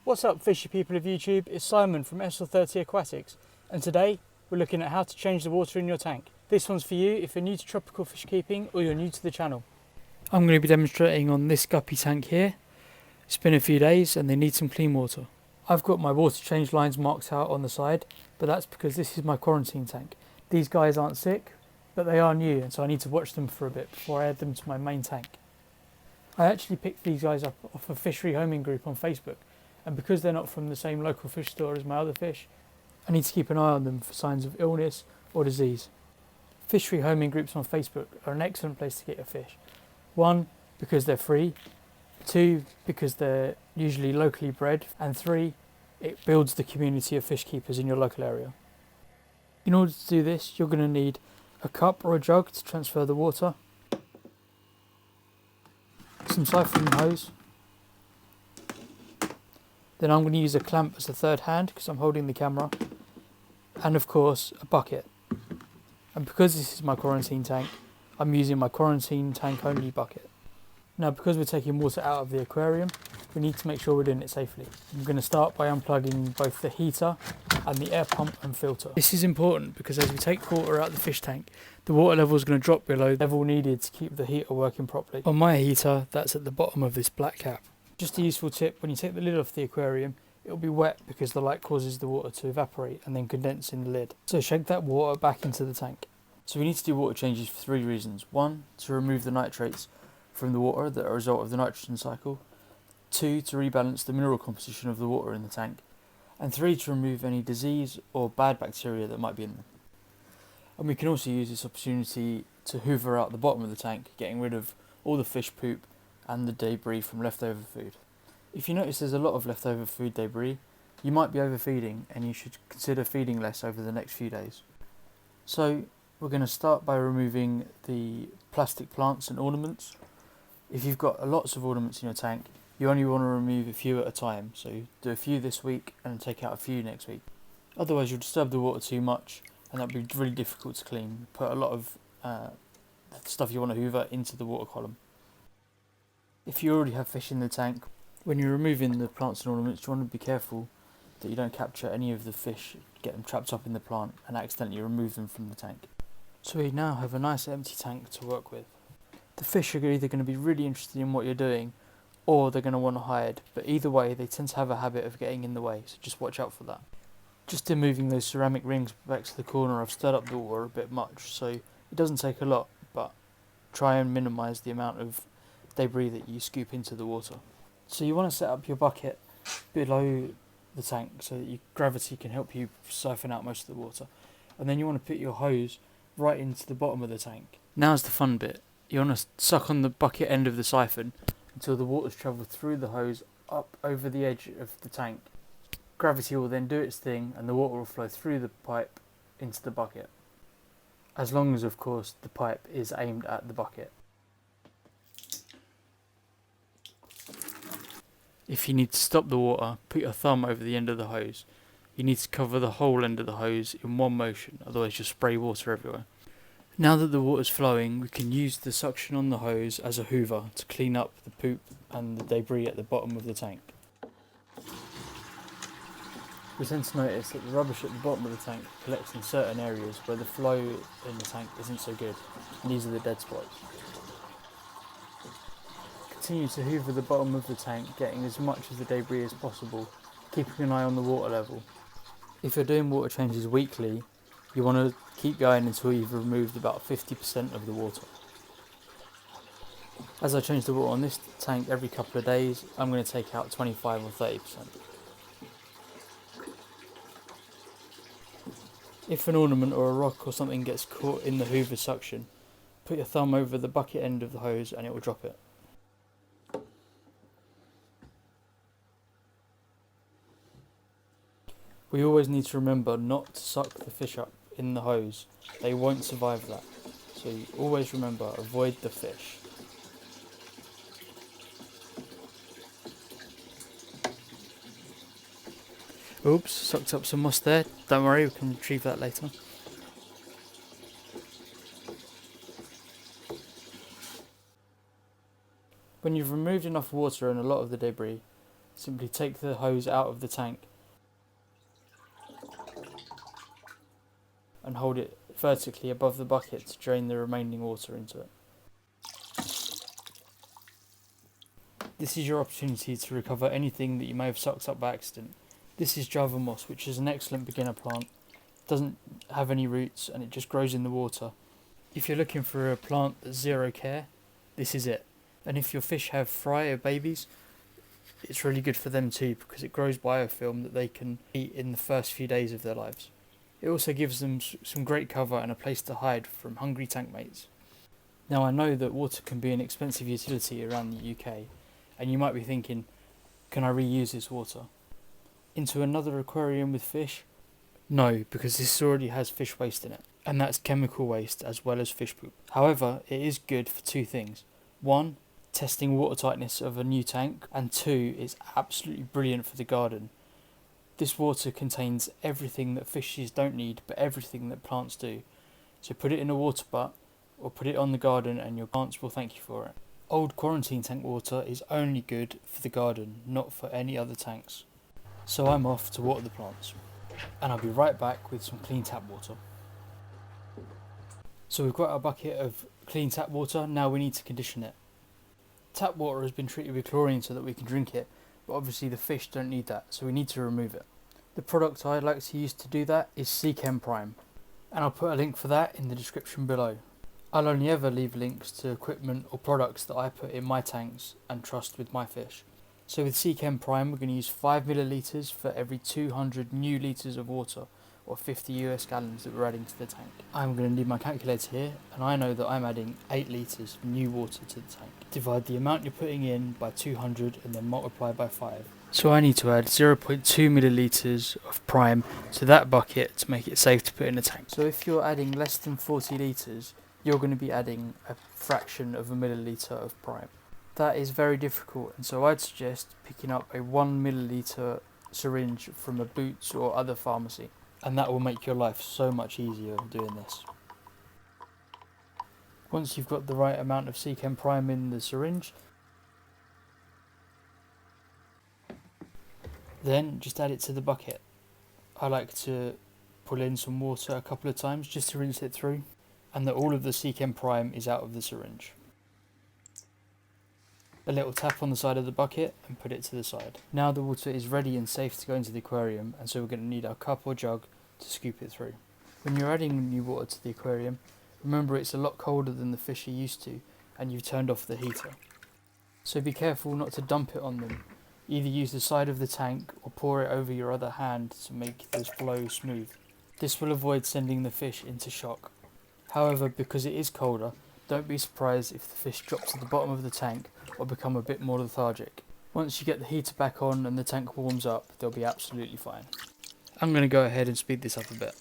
What's up fishy people of YouTube, it's Simon from SL30 Aquatics, and today we're looking at how to change the water in your tank. This one's for you if you're new to tropical fish keeping or you're new to the channel. I'm going to be demonstrating on this guppy tank here. It's been a few days and they need some clean water. I've got my water change lines marked out on the side, but that's because this is my quarantine tank. These guys aren't sick, but they are new, and so I need to watch them for a bit before I add them to my main tank. I actually picked these guys up off a fish rehoming group on Facebook, and because they're not from the same local fish store as my other fish, I need to keep an eye on them for signs of illness or disease. Fish rehoming groups on Facebook are an excellent place to get your fish. 1, because they're free. 2, because they're usually locally bred. And 3, it builds the community of fish keepers in your local area. In order to do this, you're going to need a cup or a jug to transfer the water, some siphoning hose, then I'm going to use a clamp as a third hand because I'm holding the camera, and of course a bucket. And because this is my quarantine tank, I'm using my quarantine tank only bucket. Now, because we're taking water out of the aquarium, we need to make sure we're doing it safely. I'm going to start by unplugging both the heater and the air pump and filter. This is important because as we take water out of the fish tank, the water level is going to drop below the level needed to keep the heater working properly. On my heater, that's at the bottom of this black cap. Just a useful tip, when you take the lid off the aquarium, it'll be wet because the light causes the water to evaporate and then condense in the lid. So shake that water back into the tank. So we need to do water changes for 3 reasons. 1, to remove the nitrates from the water that are a result of the nitrogen cycle. 2, to rebalance the mineral composition of the water in the tank. And 3, to remove any disease or bad bacteria that might be in them. And we can also use this opportunity to hoover out the bottom of the tank, getting rid of all the fish poop and the debris from leftover food. If you notice there's a lot of leftover food debris, you might be overfeeding and you should consider feeding less over the next few days. So we're going to start by removing the plastic plants and ornaments. If you've got lots of ornaments in your tank, you only want to remove a few at a time, so do a few this week and take out a few next week. Otherwise you'll disturb the water too much and that'll be really difficult to clean. Put a lot of stuff you want to hoover into the water column. If you already have fish in the tank, when you're removing the plants and ornaments, you want to be careful that you don't capture any of the fish, get them trapped up in the plant and accidentally remove them from the tank. So we now have a nice empty tank to work with. The fish are either going to be really interested in what you're doing or they're going to want to hide, but either way they tend to have a habit of getting in the way, so just watch out for that. Just in moving those ceramic rings back to the corner, I've stirred up the water a bit much, so it doesn't take a lot, but try and minimise the amount of debris that you scoop into the water. So you want to set up your bucket below the tank so that your gravity can help you siphon out most of the water, and then you want to put your hose right into the bottom of the tank. Now's the fun bit. You want to suck on the bucket end of the siphon until the water's travelled through the hose up over the edge of the tank. Gravity will then do its thing and the water will flow through the pipe into the bucket, as long as of course the pipe is aimed at the bucket. If you need to stop the water, put your thumb over the end of the hose. You need to cover the whole end of the hose in one motion, otherwise you'll spray water everywhere. Now that the water's flowing, we can use the suction on the hose as a hoover to clean up the poop and the debris at the bottom of the tank. We tend to notice that the rubbish at the bottom of the tank collects in certain areas where the flow in the tank isn't so good, and these are the dead spots. Continue to hoover the bottom of the tank, getting as much of the debris as possible, keeping an eye on the water level. If you're doing water changes weekly, you want to keep going until you've removed about 50% of the water. As I change the water on this tank every couple of days, I'm going to take out 25 or 30%. If an ornament or a rock or something gets caught in the hoover suction, put your thumb over the bucket end of the hose and it will drop it. We always need to remember not to suck the fish up in the hose. They won't survive that. So you always remember, avoid the fish. Oops, sucked up some moss there. Don't worry, we can retrieve that later. When you've removed enough water and a lot of the debris, simply take the hose out of the tank and hold it vertically above the bucket to drain the remaining water into it. This is your opportunity to recover anything that you may have sucked up by accident. This is Java moss, which is an excellent beginner plant. It doesn't have any roots and it just grows in the water. If you're looking for a plant that's zero care, this is it. And if your fish have fry or babies, it's really good for them too, because it grows biofilm that they can eat in the first few days of their lives. It also gives them some great cover and a place to hide from hungry tank mates. Now I know that water can be an expensive utility around the UK, and you might be thinking, can I reuse this water into another aquarium with fish? No, because this already has fish waste in it, and that's chemical waste as well as fish poop. However, it is good for two things. One, testing water tightness of a new tank, and two, it's absolutely brilliant for the garden. This water contains everything that fishes don't need, but everything that plants do. So put it in a water butt, or put it on the garden and your plants will thank you for it. Old quarantine tank water is only good for the garden, not for any other tanks. So I'm off to water the plants, and I'll be right back with some clean tap water. So we've got our bucket of clean tap water, now we need to condition it. Tap water has been treated with chlorine so that we can drink it, but obviously the fish don't need that, so we need to remove it. The product I like to use to do that is Chem Prime, and I'll put a link for that in the description below. I'll only ever leave links to equipment or products that I put in my tanks and trust with my fish. So with Chem Prime, we're going to use 5 millilitres for every 200 new litres of water, or 50 US gallons that we're adding to the tank. I'm going to need my calculator here, and I know that I'm adding 8 litres of new water to the tank. Divide the amount you're putting in by 200 and then multiply by 5. So I need to add 0.2 millilitres of prime to that bucket to make it safe to put in the tank. So if you're adding less than 40 litres, you're going to be adding a fraction of a milliliter of prime. That is very difficult, and so I'd suggest picking up a 1 milliliter syringe from a Boots or other pharmacy, and that will make your life so much easier doing this. Once you've got the right amount of Chem Prime in the syringe, then just add it to the bucket. I like to pull in some water a couple of times just to rinse it through, and that all of the Chem Prime is out of the syringe. A little tap on the side of the bucket and put it to the side. Now the water is ready and safe to go into the aquarium, and so we're going to need our cup or jug to scoop it through. When you're adding new water to the aquarium, remember it's a lot colder than the fish are used to, and you've turned off the heater. So be careful not to dump it on them. Either use the side of the tank or pour it over your other hand to make the flow smooth. This will avoid sending the fish into shock. However, because it is colder, don't be surprised if the fish drop to the bottom of the tank or become a bit more lethargic. Once you get the heater back on and the tank warms up, they'll be absolutely fine. I'm going to go ahead and speed this up a bit.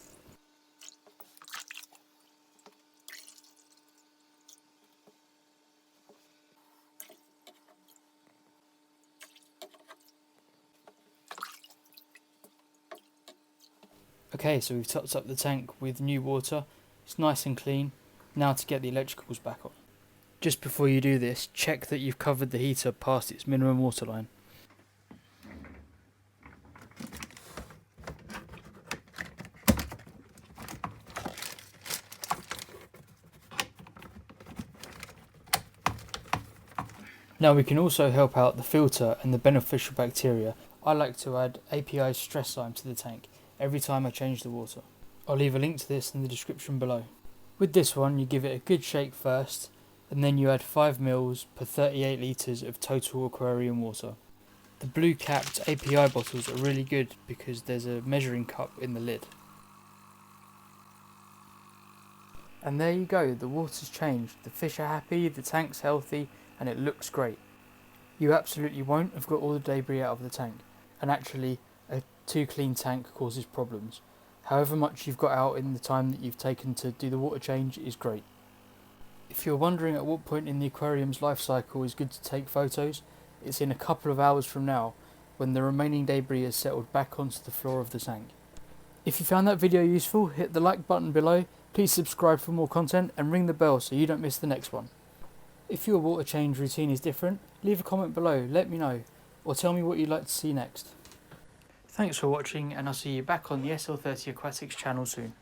Okay, so we've topped up the tank with new water. It's nice and clean. Now to get the electricals back on. Just before you do this, check that you've covered the heater past its minimum water line. Now we can also help out the filter and the beneficial bacteria. I like to add API stress lime to the tank every time I change the water. I'll leave a link to this in the description below. With this one, you give it a good shake first, and then you add 5 ml per 38 litres of total aquarium water. The blue capped API bottles are really good because there's a measuring cup in the lid. And there you go, the water's changed, the fish are happy, the tank's healthy, and it looks great. You absolutely won't have got all the debris out of the tank, and actually a too clean tank causes problems. However much you've got out in the time that you've taken to do the water change is great. If you're wondering at what point in the aquarium's life cycle is good to take photos, it's in a couple of hours from now, when the remaining debris is settled back onto the floor of the tank. If you found that video useful, hit the like button below, please subscribe for more content and ring the bell so you don't miss the next one. If your water change routine is different, leave a comment below, let me know. or tell me what you'd like to see next. Thanks for watching, and I'll see you back on the SL30 Aquatics channel soon.